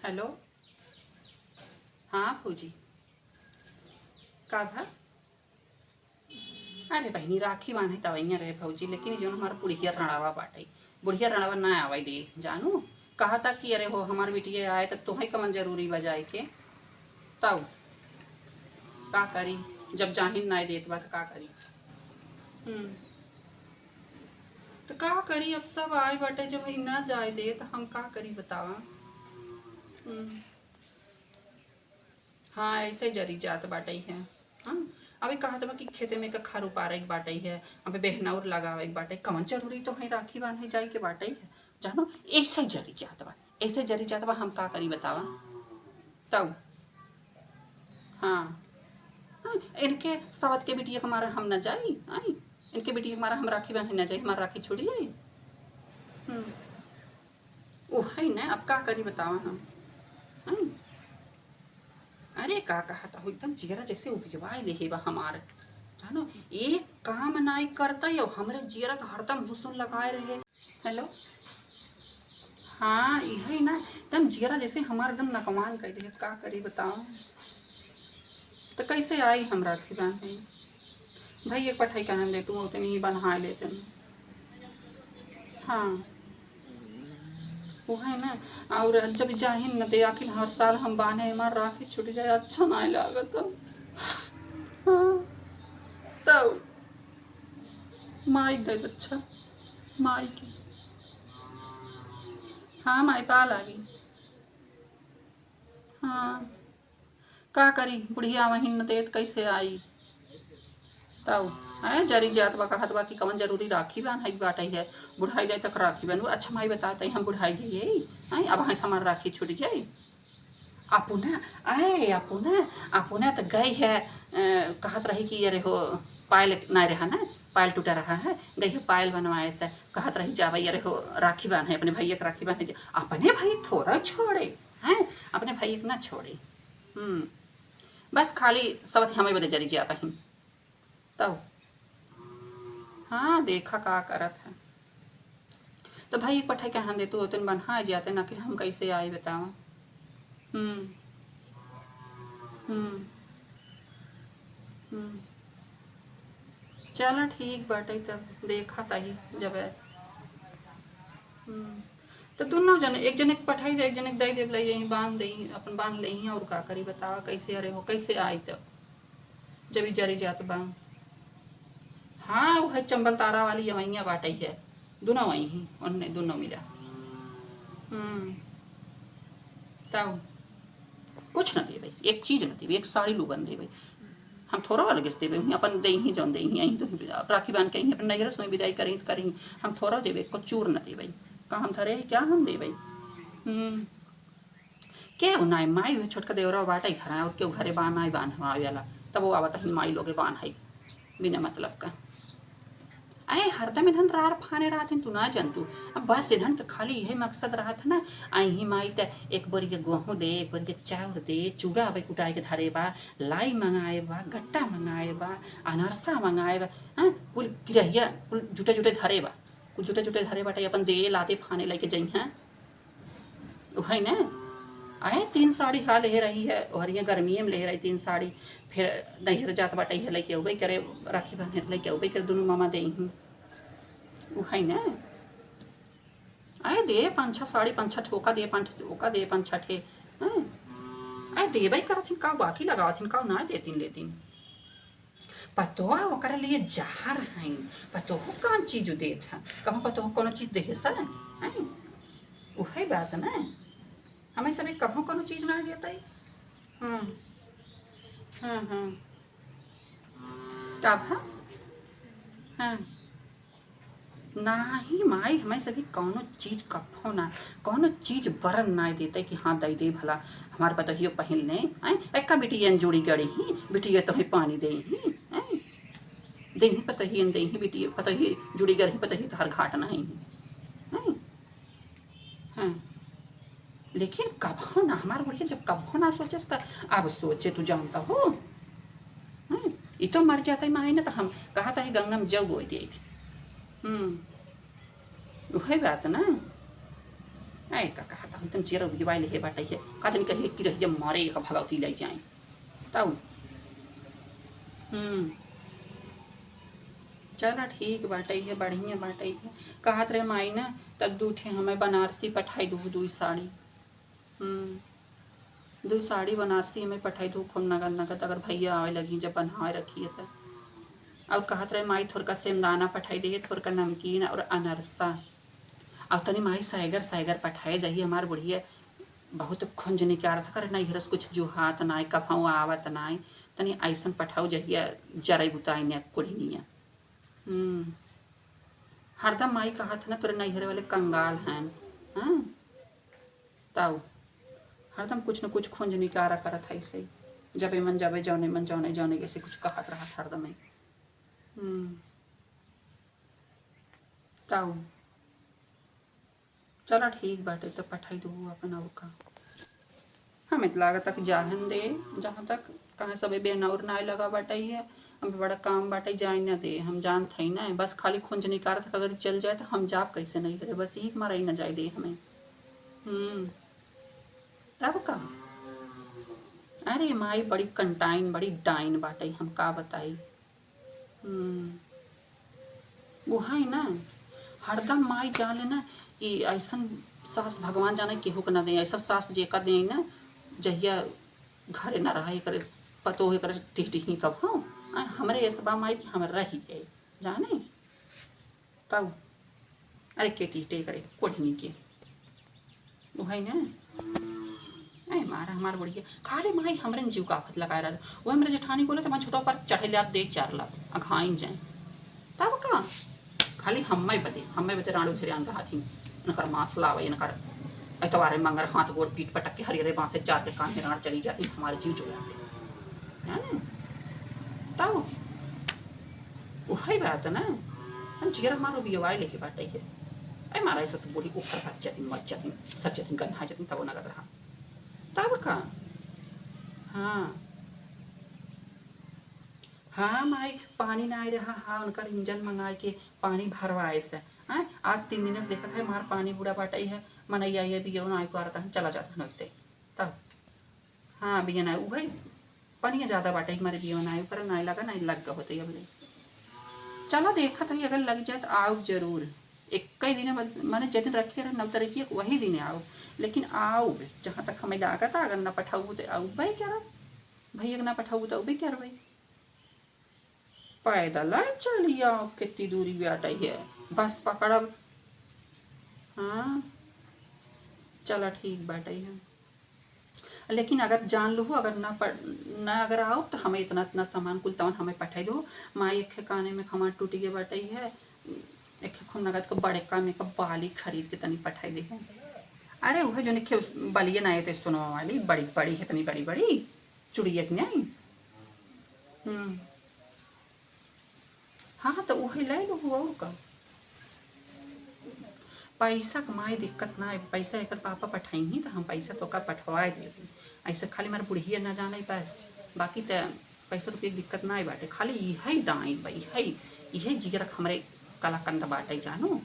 Hello. हाँ Fuji. का भा? अरे बहनी राखी बांधे तवैया रहे भौजी, लेकिन जो हमारा बुढ़िया रणवा बाटे, बुढ़िया रणवा ना आवे दे जानू। कहा था कि अरे हो हमार बिटिया आए तो तुम्हें कमन जरूरी बजाए के तब का करी। जब जाहिन ना देत बा तो का करी। हम्म। तो का करी, अब सब आए बाटे, जब भाई ना जाए दे तो हम का करी बतावा। हम्म। हाँ ऐसे जरी जात बाटे है। हाँ। अभी कहा था कि खेते में का खर उपारे के बाटे है, अबे बेहनौर लगावे के बाटे, कवन जरूरी तो है राखी बांधे जाए के बाटे है जानो। ऐसे जरी जात बा, ऐसे जरी जात बा, हम का करी बतावा तब। हाँ। हाँ, इनके सावत के बिटिया हमारा हम न जाई आई, इनके बिटिया हमारा हम राखी बांधे न जाई, हमारा राखी छूट जाई। हम्म। ओ है ना, अब का करी बतावा हम। आई। अरे का कहा था एकदम जिगरा जैसे उबिवाए ले बा हमार जानो। एक काम नाई करता हो हमरे जियरा का हरदम हुसुन लगाए रहे। हेलो। हाँ यही ना, एकदम जियरा जैसे हमार एकदम नकमान कर दिए, का करी बताओ। तो कैसे आई हम राखी बांधे। भाई एक पठाई कहन दे तू उतनी ही बन्हा लेते हैं। हाँ वो है ना। और जब जाहिन न दे आखिर हर साल हम बांधे हमार राखी छूट जाए, अच्छा नहीं लागत। हाँ। तब माई गई अच्छा। माई के। हाँ माई पा लागी। हाँ। का करी बुढ़िया वहीं न देत कैसे आई तब। है जरी जात बा, कहत बा कि कवन जरूरी राखी बांधाई बाटई है। बुढ़ाई जाए तक राखी बनू, अच्छा माई बताते हम बुढ़ाई गई है, अब हाँ हमार राखी छूट जाए। अपुना अरे अपुना तो गई है। कहत रही कि अरे हो पायल नहीं रहा ना, पायल टूटा रहा है, गई है पायल बनवाए से। कहत रही जावई अरे हो राखी बांधे, अपने भैया के राखी बांधे अपने भाई थोड़ा छोड़े हैं, अपने भाई ना छोड़े। हम्म। बस खाली सब हमें बदे जरी जाता ही तब। हाँ देखा का करत है। तो भाई एक पठाई कहाँ दे तू तेन बन्हा जाते ना कि हम कैसे आए बताओ। हम्म। हम्म। हम्म। चलो ठीक बाटे तब देखा ताही जब है। हम्म। तो दोनों जने एक जने के पठाई दे, एक जने के दई देव लई यहीं बांध दई, अपन बांध लई और का करी बतावा कैसे अरे हो कैसे आई तब जब जरी जात बा। हाँ वो है चंबल तारा वाली यवैया बाटे है, दोनों वही ही उनने दोनों मिला। हम्म। तब कुछ न देवे, एक चीज न देवे, एक साड़ी लुगन देवे। हम थोड़ा अलग से देवे अपन दे ही जौन दे ही यहीं तो राखी बांध के अपन नैहर से विदाई करें तो करें। हम थोड़ा देवे को चूर न देवे, का हम थरे क्या हम देवे। हम्म। के नाई माई हुए छोटका देवरा बाटा ही घर और क्यों घरे बान आई बान वाला, तब वो आवता ही माई लोगे बान है बिना मतलब का। अरे हरदम इन्हन रार फाने रहा थे तू ना जंतु। अब बस इन्हन तो खाली यही मकसद रहा था ना, आई ही माई त एक बोरी के गेहूँ दे, एक बोरी के चाउर दे, चूड़ा अबे कुटाई के धरे बा, लाई मंगाए बा, गट्टा मंगाए बा, अनरसा मंगाए बा। हाँ कुल गिरहिया कुल जुटे जुटे धरे बा, कुल जुटे जुटे धरे बाटे अपन दे लाते फाने लेके जई हैं। वही ना। अरे 3 साड़ी हाँ ले रही है और ये गर्मी में ले रही 3 साड़ी। फिर नैहर जात बाटे है लेके अबे करे, राखी बहने लेके अबे करे दोनों मामा दे ही है ना। अरे दे 5 6 साड़ी 5 6 ठोका दे, 5 ठोका दे 5 6 ठे। अरे देवे करथिन का बाकी लगावथिन का ना देतीन लेतीन। पतो ओकरा लिए जार हैं, पतो कौन चीज देत है, कहाँ पतो कौन चीज दे सा हैं। वही बात ना, हमें सभी कहाँ कोनो चीज ना देता है। हम्म। हम्म। कब है। हाँ। नाही माई हमें सभी कौनो चीज कफो ना, कौनो चीज बरन ना देते कि हाँ दई दे भला हमारे पतहियो पहल ने आई एक्का बिटियन जोड़ी गड़ी ही बिटिया तो ही पानी दे ही आई, दे ही पतहियन दे ही बिटिया पतही जुड़ी गड़ी पतही तो हर घाट नहीं है। हाँ। लेकिन कभो ना हमारे बुढ़िया जब कभो ना सोचे तो अब सोचे तू जानता हो। हाँ। ये तो मर जाता है माई ना तो हम कहा था गंगा में जग बोई दे। हम्म। वही बात ना। ऐ का कहता हूँ तुम चेहरा गिवाई ले बाटे है का जानी कहीं की रही मारे का भगवती ले जाए तब चलो ठीक बाटे है बढ़िया बाटे है कहत रहे माई ना तब दूठे हमें बनारसी पठाई दू साड़ी दो साड़ी बनारसी हमें पठाई दू खूब नगद नगद अगर भैया आए लगी जब बनाए रखिए तो और कहत रहे माई थोड़ा सेमदाना पठाई दे थोड़ा नमकीन और अनरसा और तनी माई सैगर सैगर पठाए जाइए हमार बुढ़िया बहुत खुंज निकाल था करे नहीं हरस कुछ जो हाथ नाई कफाऊ आवत नाई तनी ऐसन पठाऊ जहिया जरई बुताई ने कुढ़निया हरदम माई कहत ना तोरे नैहरे वाले कंगाल हैं हाँ ताऊ हरदम कुछ न कुछ खुंज निकारा करत है ऐसे जबे मन जबे जौने मन जौने जौने जैसे कुछ कहत रहा हरदम ताऊ चलो ठीक बाटे तो पठाई दू अपन और का हमें तो लागत तक जाहन दे जहाँ तक कहाँ सब बेन और नाई लगा बाटे है हमें बड़ा काम बाटे जाए ना दे हम जान थे ना बस खाली खुंज निकाल तक अगर चल जाए तो हम जाप कैसे नहीं करे बस यही मारा ही ना जाए दे हमें तब का अरे माई बड़ी कंटाइन बड़ी डाइन बाटे हम का बताई वो है ना हरदम माई जान लेना कि ऐसा सास भगवान जाने केहू के ना दे ऐसा सास जेका दे ना जहिया घरे ना रहा करे पतो है करे टिहटिही कब हाँ हमरे ऐसा माई कि हम रही है जाने तब अरे के टिहटे करे कोढ़नी के वो है ना ऐ मारा हमार बढ़िया खाली माई हमरे जीव का आफत लगाए रहा वो मेरे जेठानी बोले तो मैं छोटा पर चढ़े लात दे 4 लाख अघाइन जाए तब का खाली हमें बदे राणू फिर आन रहा थी नकर मांस लावे नकर एतवारे मंगर हाथ गोड़ पीट पटक के हरिहरे बांसे 4 के कान में राण चली जाती हमारे जीव जो जाते तब वही बात ना हम जीरा हमारो बिवाई लेके बाटे है ऐ मारा ऐसा सब बूढ़ी ऊपर भाग जाती मर जाती सर जाती गन्हा जाती तब नगद रहा तब का हाँ माई पानी ना आए रहा हाँ उनका इंजन मंगाए के पानी भरवाए से आज 3 दिन से देखा था मार पानी बूढ़ा बाटाई है मनैया ये भी आई को आ रहा है चला जाता है वैसे तब हाँ बिया ना वही पानी ज़्यादा बाटाई हमारे बिया ना पर ना लगा ना लग गया होते अब ले चलो देखा था अगर लग जाए तो आओ जरूर एक कई दिन मैंने जिस दिन रखी रहे 9 तारीख की वही दिन आओ लेकिन आओ जहाँ तक हमें लगा था अगर ना पठाऊ तो आओ भाई क्या भैया ना पठाऊ तो भी क्या भाई पैदल चलिए कितनी दूरी बैठाई है बस पकड़ब हाँ चलो ठीक बैठाई है लेकिन अगर जान लो अगर ना अगर आओ तो हमें इतना सामान कुल तवन हमें पठाई दो माँ एक काने में खमा टूटी के बैठाई है एक खूब नगद को बड़े काने का बाली खरीद के तनी पठाई दे है अरे वह जो निखे बलिए ना आए सुनो वाली बड़ी बड़ी है तनी बड़ी बड़ी चुड़िया की नहीं हाँ तो वही ले लो हुआ का पैसा कमाए दिक्कत ना है पैसा एक पापा पठाई ही तो हम पैसा तो का पठवाए दे ऐसे खाली मारे बुढ़िया ना जाने बस बाकी तो पैसा रुपये की दिक्कत ना है बाटे खाली यही डाइन भाई यही जिगरक हमारे कलाकंद बाटे जानो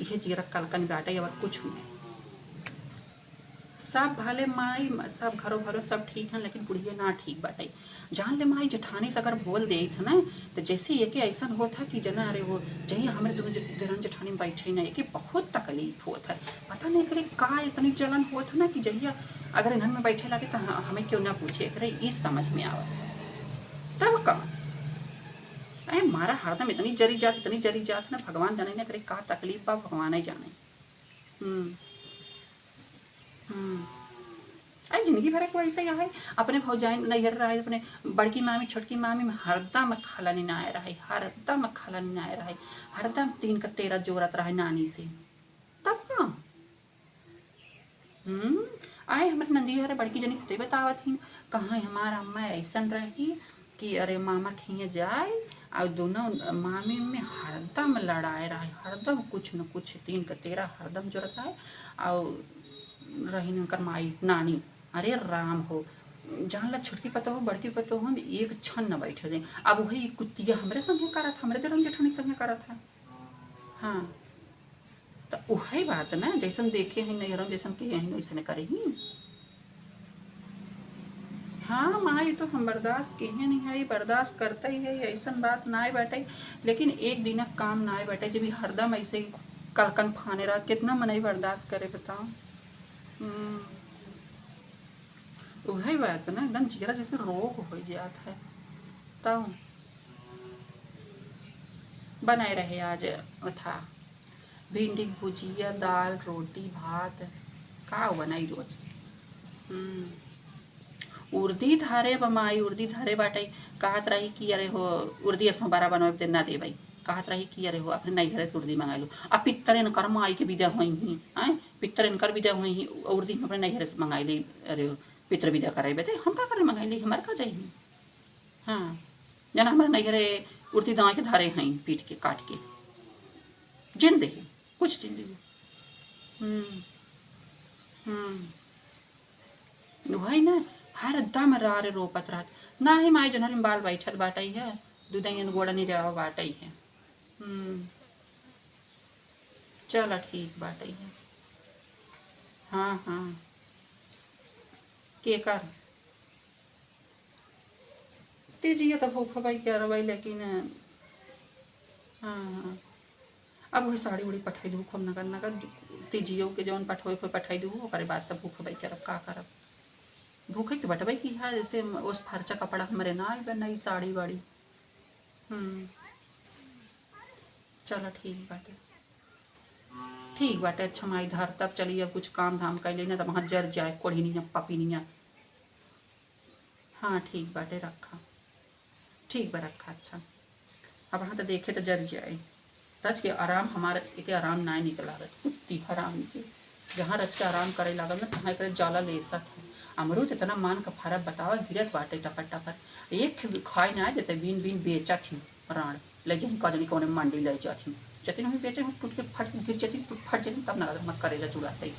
यही जिगरक कलकंद बाटे और कुछ नहीं सब भले माई सब घरों सब ठीक है लेकिन बुढ़िया ना ठीक बाटे जान ले माई जेठानी से अगर बोल दे था ना तो जैसे ये ऐसा होता कि जना अरे वो जही हमारे दोनों देरान जेठानी में बैठे ना ये बहुत तकलीफ होता है पता नहीं करे का इतनी जलन होता ना कि जहिया अगर इन्हन में बैठे लगे तो हमें क्यों ना पूछे करे इस समझ में आवत तब का अरे मारा हरदम इतनी जरी जात ना भगवान जाने ना करे का तकलीफ बा भगवान ही जाने अरे जिंदगी भर को ऐसा है अपने भौजाई नैहर रहा अपने बड़की मामी छोटकी मामी में हरदम खलन ना आए रहा हरदम खलन ना आए रहा हरदम 3 का 13 जोरत रहा नानी से तब का आए हमारे नंदी हरे बड़की जनी खुदे बतावत ही कहाँ हमारा अम्मा ऐसा रही कि अरे मामा खिए जाए और दोनों मामी में हरदम लड़ाए रहा हरदम कुछ न कुछ 3 का 13 हरदम जोरत है और रही उनकर माई नानी अरे राम हो जहाँ ला छोटकी पतो हो बड़की पतो हो एक क्षण न बैठे दे अब वही कुत्तिया हमरे संगे करा था हमरे देरन जेठानी संगे करा था हाँ तो वही बात ना, जैसन देखे हैं नैहरम जैसन के हैं वैसे करे ही। हाँ माँ, ये तो हम बर्दाश्त के हैं नहीं है, बर्दाश्त करता ही है, ऐसा बात ना बाटे। लेकिन एक दिन काम ना बाटे जब हरदम ऐसे कलकन फाने रात कितना मनई बर्दाश्त करे बताओ। हम्म, वही बात ना, एकदम जिगरा जैसे रोग हो जाता है। तब बनाए रहे आज था भिंडी की भुजिया, दाल, रोटी, भात। का बनाई रोज। हम्म, उर्दी धारे बमाई, उर्दी धारे बाटे। कहत रही कि अरे हो उर्दी असम बारा बनवे ते ना दे भाई। कहत रही कि अरे हो अपने नई घरे से उर्दी मंगा लो। अब पित्तर इनकर माई के विदा हुई ही आए, पित्तर इनकर विदा हुई ही उर्दी हम अपने नई घरे से मंगाई ली। अरे हो पितर विदा कराई बेटे हम का करे मंगाई ली, हमारे का चाहिए। हाँ, जना हमारे नई घरे उर्दी दाँ के धारे हैं पीट के काट के जिंदे है कुछ जिंदगी। हम्म। हम्म, वही ना, हर दम रार रोपत रात। ना ही माई जनहरी में बाल बैठत बाटई है, दूधन गोड़ा नहीं जावा बाटई है। हम्म, चल ठीक बाटई है। हाँ हाँ, के कर तेजिए तो भूख भाई क्या रवाई लेकिन। हाँ हाँ, अब वही साड़ी उड़ी पठाई दू खूब नगर नगर। तेजियो के जौन पठवे को पठाई दू ओकरे बाद तब भूख भाई करब का करब। भूखे के बटबई की है जैसे उस फर्चा कपड़ा हमारे ना आई बन नई साड़ी वाड़ी। हम्म, चलो ठीक बाटे। ठीक बाटे, अच्छा माई धर तब चली अब कुछ काम धाम कर लेना तब वहाँ जर जाए कोढ़ी नहीं पपी नहीं। हाँ ठीक बाटे रखा। ठीक बा रखा अच्छा। अब वहाँ तो देखे तो जर जाए। रच के आराम हमारे एक आराम ना निकला कुत्ती हराम के। जहाँ रच के आराम करे लागल ना तहाँ करे जाला ले सक है। अमरूद इतना मान का फरक बतावा गिरत बाटे टपर टपर। एक खाए ना देते बीन बीन बेचा थी प्राण ले जाए का जनी कौन मंडी ले जाती। जतिन हम बेचे टूट के फट गिर जाती टूट फट जाती तब ना मत करे जा जुड़ाते।